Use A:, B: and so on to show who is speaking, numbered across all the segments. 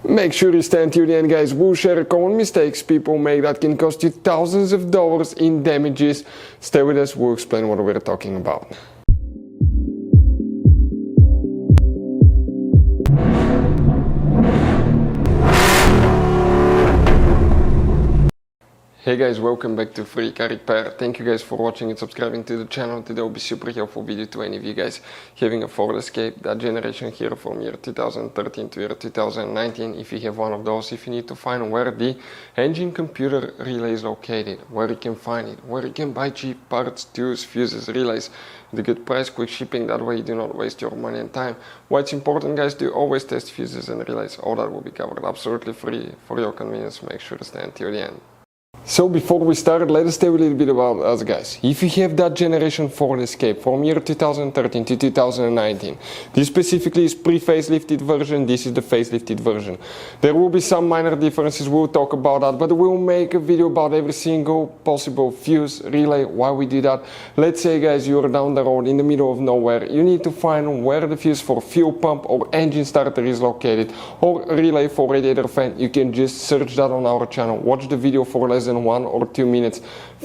A: Make sure you stay until the end, guys. We'll share common mistakes people make that can cost you thousands of dollars in damages. Stay with us, we'll explain what we're talking about. Hey guys, welcome back to Free Car Repair. Thank you guys for watching and subscribing to the channel. Today will be super helpful video to any of you guys having a Ford Escape, that generation here from year 2013 to year 2019. If you have one of those, if you need to find where the engine computer relay is located, where you can find it, where you can buy cheap parts, tools, fuses, relays, the good price, quick shipping, that way you do not waste your money and time. What's important, guys, to always test fuses and relays. All that will be covered absolutely free for your convenience. Make sure to stay until the end. So before we start, let us tell you a little bit about us, guys. If you have that generation Ford Escape from year 2013 to 2019, this specifically is pre-facelifted version, this is the facelifted version. There will be some minor differences, we'll talk about that, but we'll make a video about every single possible fuse, relay, why we do that. Let's say, guys, you're down the road in the middle of nowhere, you need to find where the fuse for fuel pump or engine starter is located, or relay for radiator fan. You can just search that on our channel, watch the video for less than 1 or 2 minutes,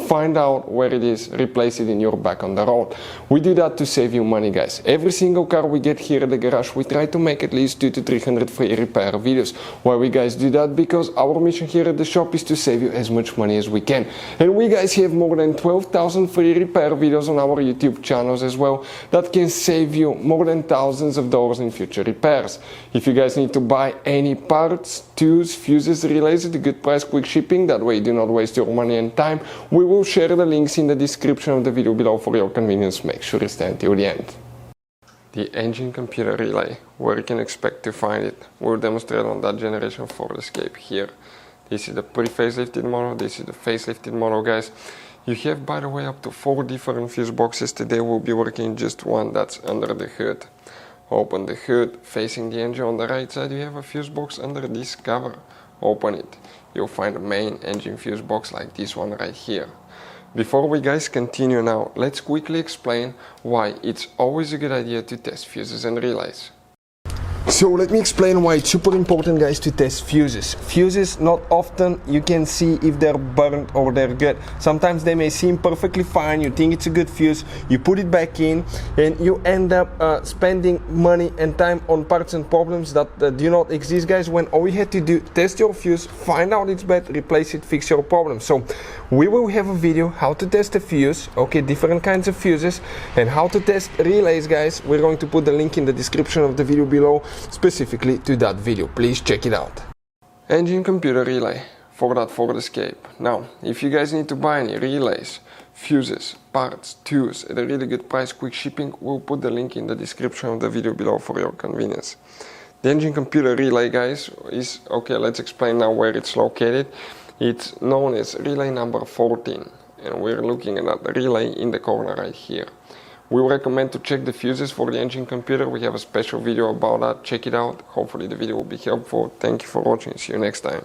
A: find out where it is, replace it in your back on the road. We do that to save you money, guys. Every single car we get here at the garage, we try to make at least 200 to 300 free repair videos. Why we guys do that? Because our mission here at the shop is to save you as much money as we can. And we guys have more than 12,000 free repair videos on our YouTube channels as well that can save you more than thousands of dollars in future repairs. If you guys need to buy any parts, tools, fuses, relays at a good price, quick shipping, that way you do not waste your money and time, we will share the links in the description of the video below for your convenience. Make sure you stay until the end. The engine computer relay, where you can expect to find it, we'll demonstrate on that generation Ford Escape here. This is the pre-facelifted model, this is the facelifted model, guys. You have, by the way, up to 4 different fuse boxes. Today we'll be working just one that's under the hood. Open the hood, facing the engine on the right side, you have a fuse box under this cover. Open it. You'll find a main engine fuse box like this one right here. Before we guys continue now, let's quickly explain why it's always a good idea to test fuses and relays. So let me explain why it's super important, guys, to test fuses. Fuses, not often you can see if they're burnt or they're good. Sometimes they may seem perfectly fine, you think it's a good fuse, you put it back in and you end up spending money and time on parts and problems that do not exist, guys, when all you had to do, test your fuse, find out it's bad, replace it, fix your problem. So we will have a video how to test a fuse, okay, different kinds of fuses, and how to test relays, guys. We're going to put the link in the description of the video below specifically to that video. Please check it out. Engine computer relay for that Ford Escape. Now, if you guys need to buy any relays, fuses, parts, tools at a really good price, quick shipping, we'll put the link in the description of the video below for your convenience. The engine computer relay, guys, is, okay, let's explain now where it's located. It's known as relay number 14, and we're looking at that relay in the corner right here. We recommend to check the fuses for the engine computer. We have a special video about that. Check it out. Hopefully the video will be helpful. Thank you for watching. See you next time.